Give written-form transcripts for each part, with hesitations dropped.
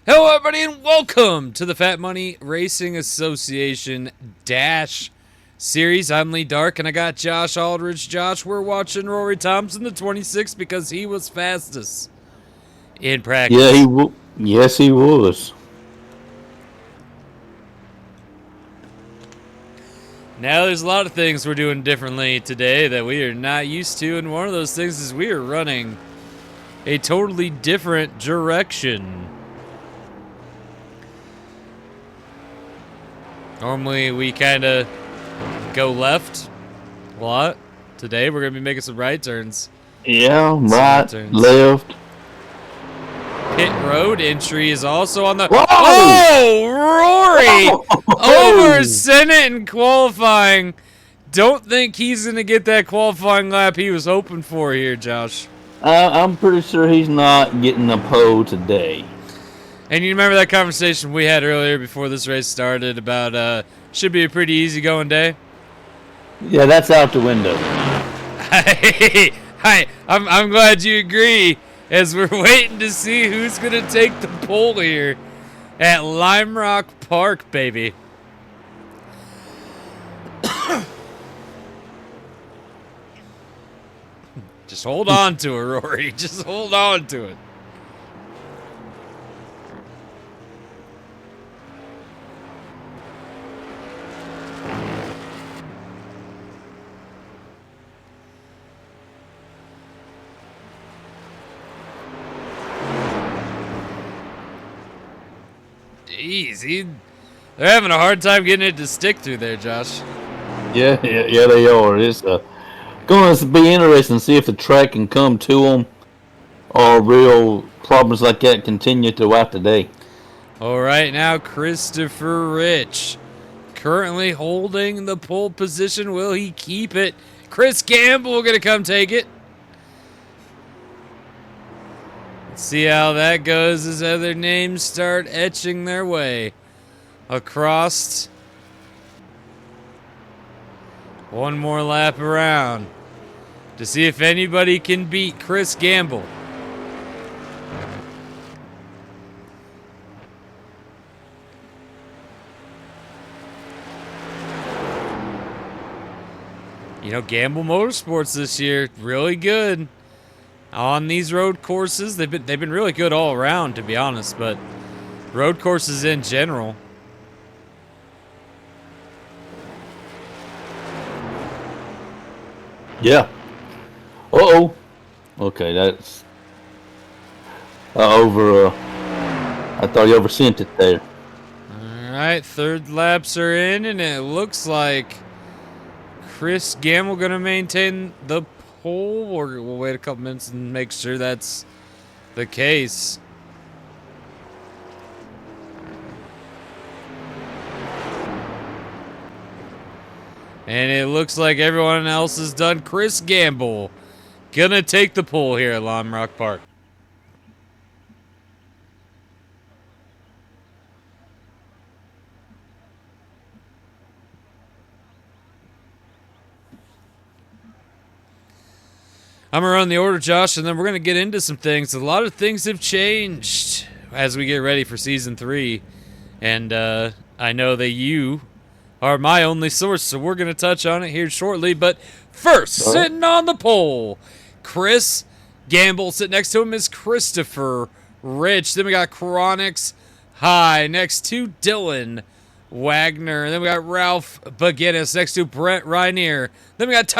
Hello, everybody, and welcome to the Fat Money Racing Association Dash Series. I'm Lee Dark, and I got Josh Aldridge. Josh, we're watching Rory Thompson, the 26, because he was fastest in practice. Yeah, Yes, he was. Now, there's a lot of things we're doing differently today that we are not used to, and one of those things is we are running a totally different direction. Normally, we kind of go left a lot. Today, we're going to be making some right turns. Yeah, right, left. Pit road entry is also on the... Whoa! Oh, Rory! Over Senate in qualifying. Don't think he's going to get that qualifying lap he was hoping for here, Josh. I'm pretty sure he's not getting a pole today. And you remember that conversation we had earlier before this race started about should be a pretty easygoing day? Yeah, that's out the window. Hi, I'm glad you agree, as we're waiting to see who's going to take the pole here at Lime Rock Park, baby. Just hold on to it, Rory. Just hold on to it. Jeez, they're having a hard time getting it to stick through there, Josh. Yeah, they are. It's going to be interesting to see if the track can come to them, or real problems like that continue throughout the day. All right, now Christopher Rich, currently holding the pole position. Will he keep it? Chris Gamble going to come take it. Let's see how that goes as other names start etching their way across. One more lap around to see if anybody can beat Chris Gamble. You know, Gamble Motorsports this year, really good on these road courses. They've been really good all around, to be honest, but road courses in general. Yeah. Uh-oh. Okay, that's I thought you oversent it there. All right, third laps are in, and it looks like Chris Gamble going to maintain the pole, or we'll wait a couple minutes and make sure that's the case. And it looks like everyone else is done. Chris Gamble gonna take the pole here at Lime Rock Park. I'm going to run the order, Josh, and then we're going to get into some things. A lot of things have changed as we get ready for Season 3. And I know that you are my only source, so we're going to touch on it here shortly. But first, sitting on the pole, Chris Gamble. Sitting next to him is Christopher Rich. Then we got Chronix High next to Dylan Wagner. And then we got Ralph Beginnis next to Brett Rainier. Then we got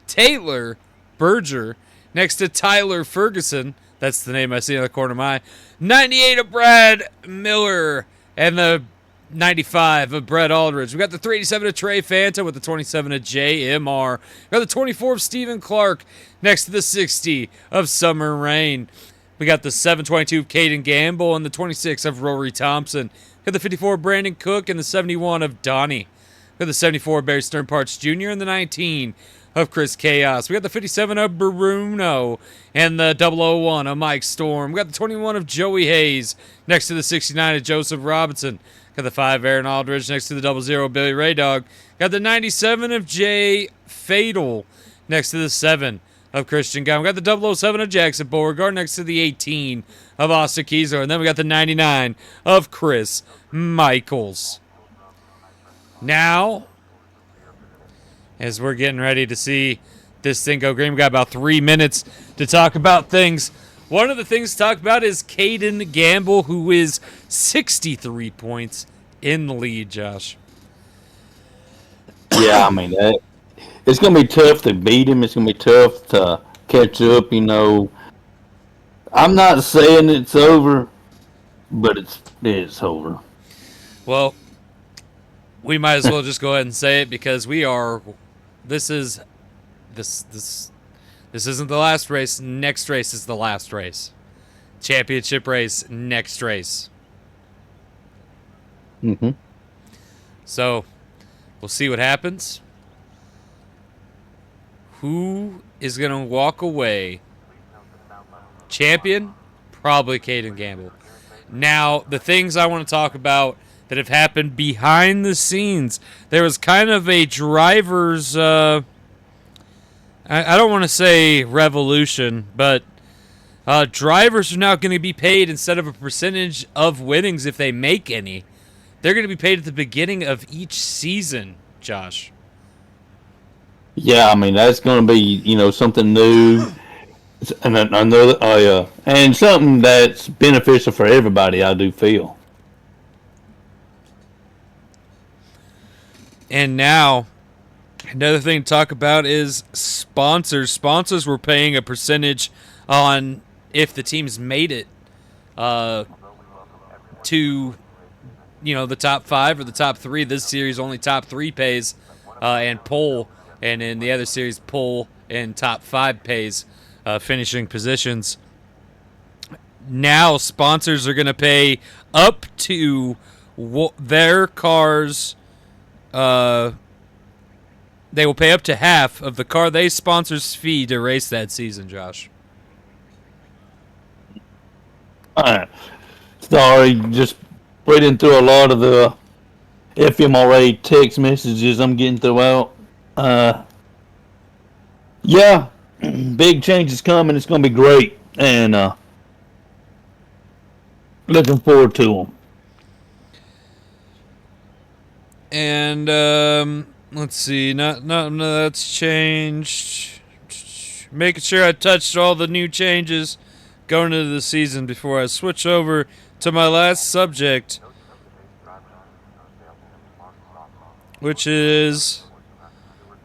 Taylor Berger next to Tyler Ferguson. That's the name I see on the corner of my eye. 98 of Brad Miller and the 95 of Brett Aldridge. We got the 387 of Trey Fanta with the 27 of J.M.R. We got the 24 of Stephen Clark next to the 60 of Summer Rain. We got the 722 of Caden Gamble and the 26 of Rory Thompson. We got the 54 of Brandon Cook and the 71 of Donnie. We got the 74 of Barry Stern Parts Jr. and the 19 of Chris Chaos. We got the 57 of Bruno and the 001 of Mike Storm. We got the 21 of Joey Hayes next to the 69 of Joseph Robinson. Got the 5 Aaron Aldridge next to the 00 Billy Ray Dog. Got the 97 of Jay Fatal next to the 7 of Christian Guy. We got the 007 of Jackson Beauregard next to the 18 of Austin Keysler. And then we got the 99 of Chris Michaels. Now, as we're getting ready to see this thing go green, we got about 3 minutes to talk about things. One of the things to talk about is Caden Gamble, who is 63 points in the lead, Josh. Yeah, I mean, it's going to be tough to beat him. It's going to be tough to catch up, you know. I'm not saying it's over, but it's over. Well, we might as well just go ahead and say it because this isn't the last race. Next race is the last race. Championship race, next race. Mm-hmm. So, we'll see what happens. Who is going to walk away? Champion? Probably Caden Gamble. Now, the things I want to talk about that have happened behind the scenes. There was kind of a driver's, I don't want to say revolution, but drivers are now going to be paid instead of a percentage of winnings if they make any. They're going to be paid at the beginning of each season, Josh. Yeah, I mean, that's going to be, you know, something new. And another, and something that's beneficial for everybody, I do feel. And now, another thing to talk about is sponsors. Sponsors were paying a percentage on if the teams made it to, you know, the top 5 or the top 3. This series only top 3 pays and pole, and in the other series pole and top 5 pays finishing positions. Now sponsors are going to pay up to their cars. They will pay up to half of the car they sponsor's fee to race that season, Josh. Sorry, just reading through a lot of the Fmra text messages I'm getting throughout. Yeah, big changes coming. It's going to be great, and looking forward to them. And let's see, not that's changed. Making sure I touched all the new changes going into the season before I switch over to my last subject, which is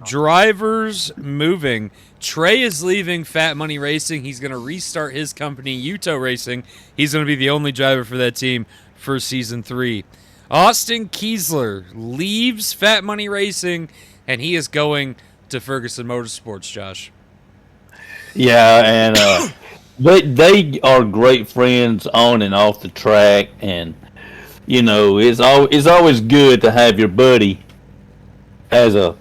drivers moving. Trey is leaving Fat Money Racing. He's going to restart his company, Uto Racing. He's going to be the only driver for that team for Season 3. Austin Keysler leaves Fat Money Racing, and he is going to Ferguson Motorsports, Josh. Yeah, and they are great friends on and off the track, and you know it's always good to have your buddy as your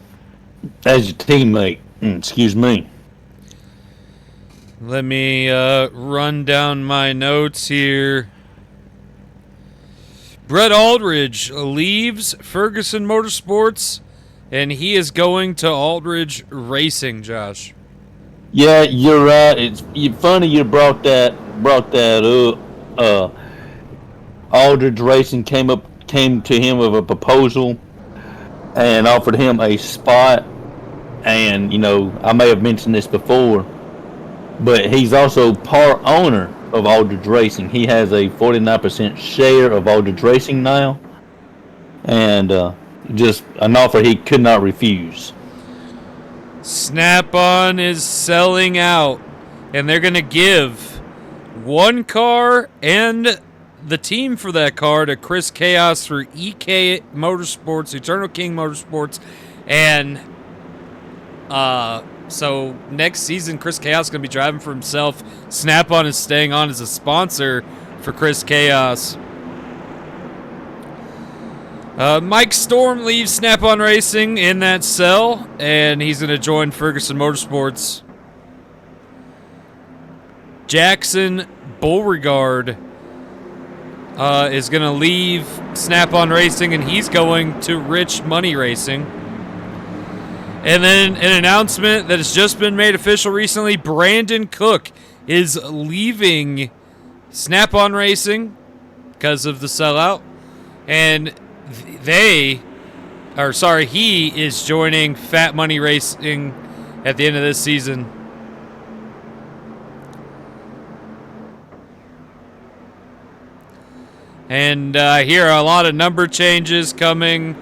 teammate. Excuse me. Let me run down my notes here. Brett Aldridge leaves Ferguson Motorsports, and he is going to Aldridge Racing, Josh. Yeah, you're right. It's funny you brought that up. Aldridge Racing came to him with a proposal and offered him a spot. And you know, I may have mentioned this before, but he's also part owner of Aldridge Racing. He has a 49% share of Aldridge Racing now, and just an offer he could not refuse. Snap-on is selling out, and they're going to give one car and the team for that car to Chris Chaos for EK Motorsports, Eternal King Motorsports, and so next season, Chris Chaos is going to be driving for himself. Snap-on is staying on as a sponsor for Chris Chaos. Mike Storm leaves Snap-on Racing in that cell, and he's going to join Ferguson Motorsports. Jackson Beauregard is going to leave Snap-on Racing, and he's going to Rich Money Racing. And then an announcement that has just been made official recently, Brandon Cook is leaving Snap-on Racing because of the sellout. And he is joining Fat Money Racing at the end of this season. And I hear a lot of number changes coming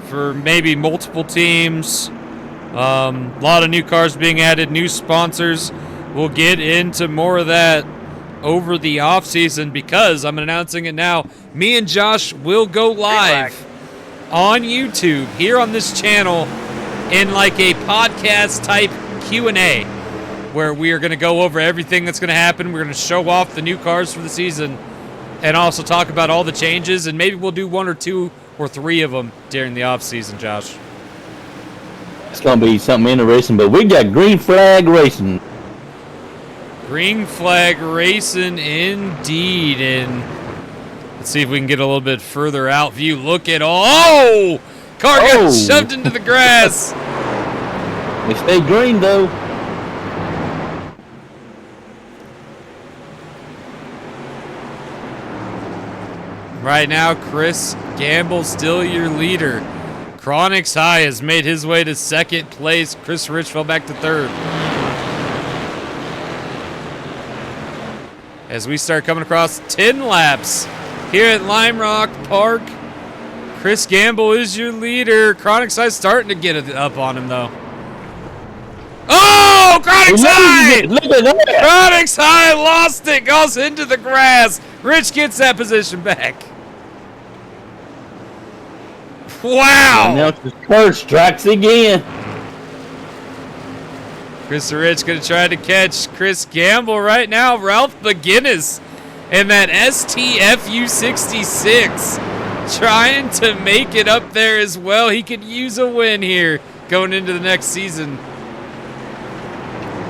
for maybe multiple teams. A lot of new cars being added, new sponsors. We'll get into more of that over the off season because I'm announcing it now. Me and Josh will go live on YouTube here on this channel in like a podcast type Q&A where we are going to go over everything that's going to happen. We're going to show off the new cars for the season and also talk about all the changes, and maybe we'll do 1 or 2 or 3 of them during the off season, Josh. It's going to be something interesting, but we got Green Flag Racing. Green Flag Racing indeed. And let's see if we can get a little bit further out view. Look at all. Oh! Car got shoved into the grass. They stay green, though. Right now, Chris Gamble still your leader. Chronix High has made his way to second place. Chris Rich fell back to third. As we start coming across 10 laps here at Lime Rock Park, Chris Gamble is your leader. Chronix High starting to get it up on him, though. Oh, Chronix High! Look at that! Chronix High lost it, goes into the grass. Rich gets that position back. Wow! And now the curse strikes again. Chris Rich going to try to catch Chris Gamble right now. Ralph McGinnis and that STFU 66 trying to make it up there as well. He could use a win here going into the next season.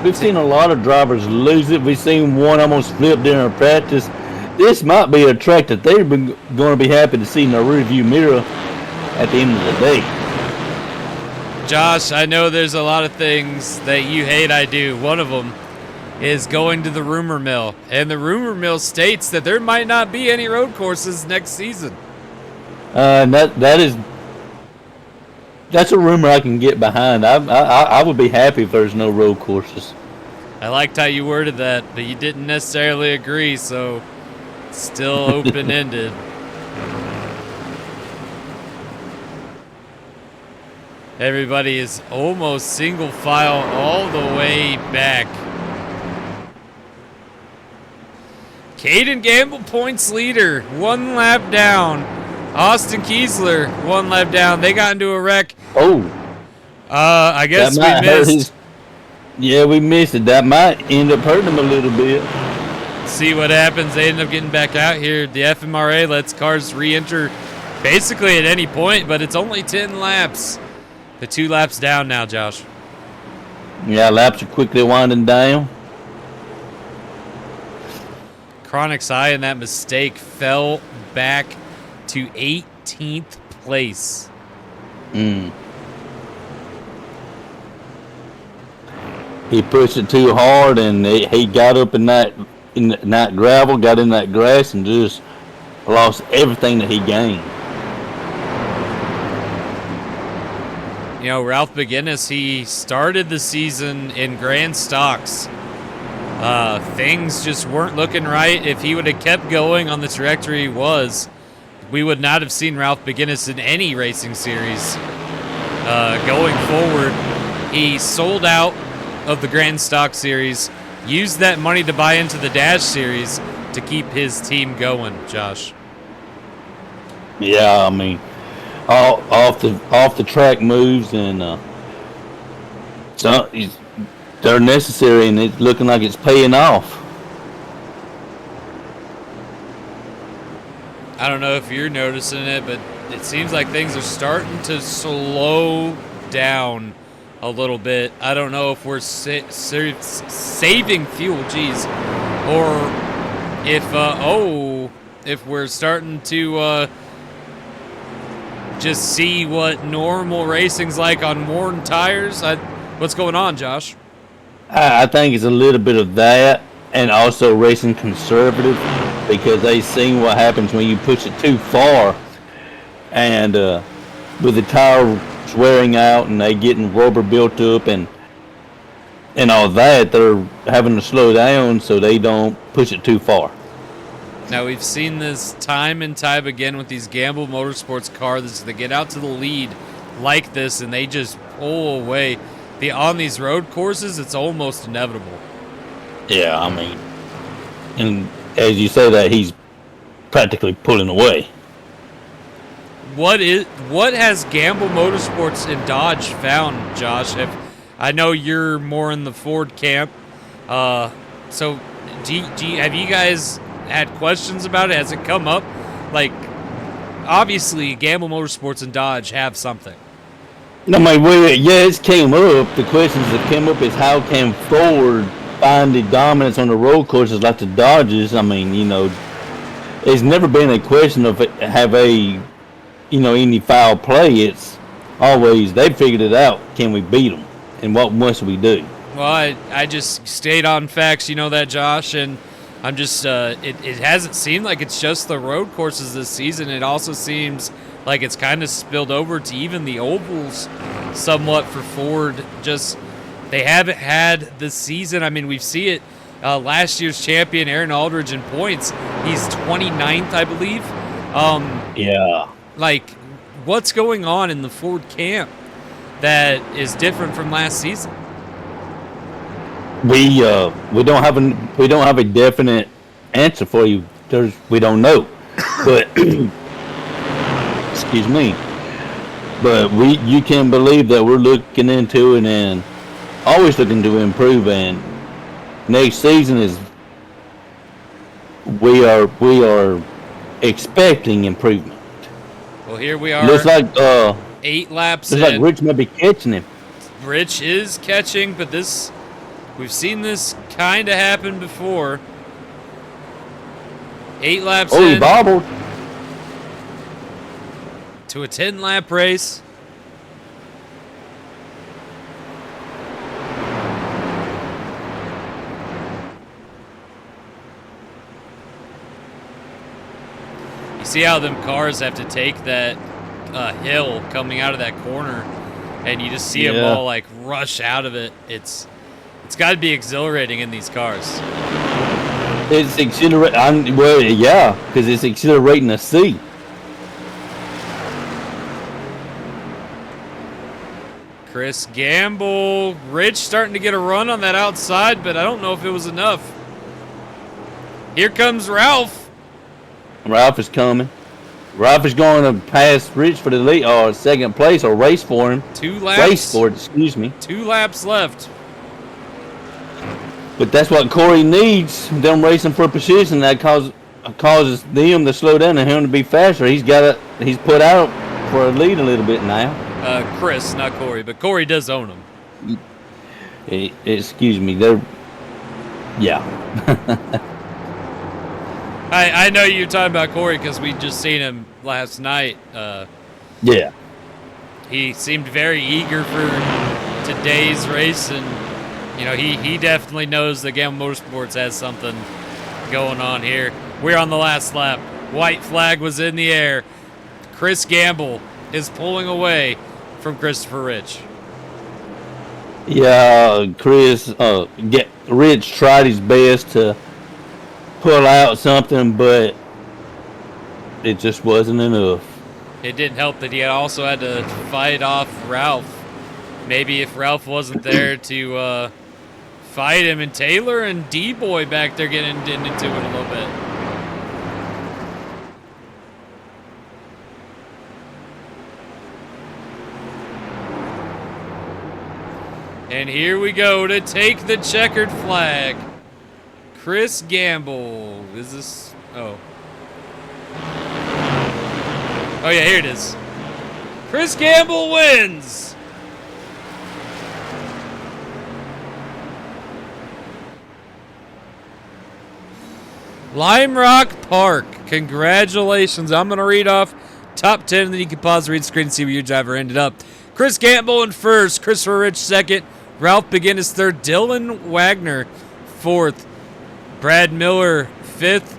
We've seen a lot of drivers lose it. We've seen one almost flip during practice. This might be a track that they're going to be happy to see in the rearview mirror at the end of the day. Josh, I know there's a lot of things that you hate I do. One of them is going to the rumor mill. And the rumor mill states that there might not be any road courses next season. That's a rumor I can get behind. I would be happy if there's no road courses. I liked how you worded that, but you didn't necessarily agree, so it's still open-ended. Everybody is almost single file all the way back. Caden Gamble points leader, 1 lap down. Austin Kiesler, 1 lap down. They got into a wreck. Oh. I guess we missed. Yeah, we missed it. That might end up hurting him a little bit. See what happens. They end up getting back out here. The FMRA lets cars re-enter basically at any point, but it's only 10 laps. The 2 laps down now, Josh. Yeah, laps are quickly winding down. Chronix High in that mistake fell back to 18th place. He pushed it too hard, and he got up in that gravel, got in that grass, and just lost everything that he gained. You know, Ralph McGinnis, he started the season in Grand Stocks. Things just weren't looking right. If he would have kept going on the trajectory he was, we would not have seen Ralph McGinnis in any racing series. Going forward, he sold out of the Grand Stock Series, used that money to buy into the Dash Series to keep his team going, Josh. Yeah, I mean, off the track moves, and they're necessary, and it's looking like it's paying off. I don't know if you're noticing it, but it seems like things are starting to slow down a little bit. I don't know if we're saving fuel, or if we're starting to just see what normal racing's like on worn tires? What's going on, Josh? I think it's a little bit of that, and also racing conservative, because they seen what happens when you push it too far, and with the tires wearing out and they getting rubber built up and all that, they're having to slow down so they don't push it too far. Now, we've seen this time and time again with these G.A.M.E Motorsports cars. They get out to the lead like this and they just pull away. On these road courses, it's almost inevitable. Yeah, I mean, and as you say that, he's practically pulling away. What has G.A.M.E Motorsports and Dodge found, Josh? I know you're more in the Ford camp, so have you guys had questions about it? Has it come up? Like, obviously, G.A.M.E Motorsports and Dodge have something. I mean, it's came up. The questions that came up is how can Ford find the dominance on the road courses like the Dodges? I mean, it's never been a question of any foul play. It's always they figured it out. Can we beat them? And what must we do? Well, I just stayed on facts, you know that, Josh, and I'm just it hasn't seemed like it's just the road courses this season. It also seems like it's kind of spilled over to even the ovals somewhat for Ford. Just they haven't had the season. I mean, we see it. Last year's champion, Aaron Aldridge, in points, he's 29th, I believe. Yeah. Like, what's going on in the Ford camp that is different from last season? We don't have a definite answer for you. We don't know, but excuse me. But you can believe that we're looking into it and always looking to improve. And next season we are expecting improvement. Well, here we are. Looks like 8 laps. Looks like Rich might be catching him. Rich is catching, but we've seen this kind of happen before. 8 laps in. He bobbled. To a 10-lap race. You see how them cars have to take that hill coming out of that corner, and you just see them all like rush out of it. It's got to be exhilarating in these cars. It's exhilarating. Well, yeah, because it's exhilarating to see. Chris Gamble, Rich starting to get a run on that outside, but I don't know if it was enough. Here comes Ralph. Ralph is coming. Ralph is going to pass Rich for the lead, or second place, or race for him. 2 laps. Race for it, excuse me. 2 laps left. But that's what Corey needs. Them racing for position that causes them to slow down and him to be faster. He's put out for a lead a little bit now. Chris, not Corey, but Corey does own him. Excuse me, yeah. I know you're talking about Corey because we just seen him last night. Yeah. He seemed very eager for today's race, and he definitely knows that G.A.M.E Motorsports has something going on here. We're on the last lap. White flag was in the air. Chris Gamble is pulling away from Christopher Rich. Yeah, Rich tried his best to pull out something, but it just wasn't enough. It didn't help that he also had to fight off Ralph. Maybe if Ralph wasn't there to fight him, and Taylor and D-Boy back there getting into it a little bit. And here we go to take the checkered flag. Chris Gamble. Is this? Oh. Oh, yeah, here it is. Chris Gamble wins. Lime Rock Park. Congratulations. I'm going to read off top 10, and then you can pause, read screen, and see where your driver ended up. Chris Gamble in first, Christopher Rich second, Ralph McGinnis third, Dylan Wagner fourth, Brad Miller fifth,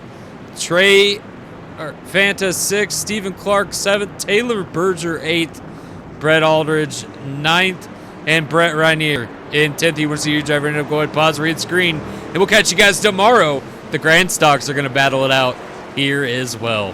Fanta sixth, Stephen Clark seventh, Taylor Berger eighth, Brett Aldridge ninth, and Brett Rainier in 10th. You want to see your driver end up, go ahead, pause, read screen, and we'll catch you guys tomorrow. The Grand Stocks are going to battle it out here as well.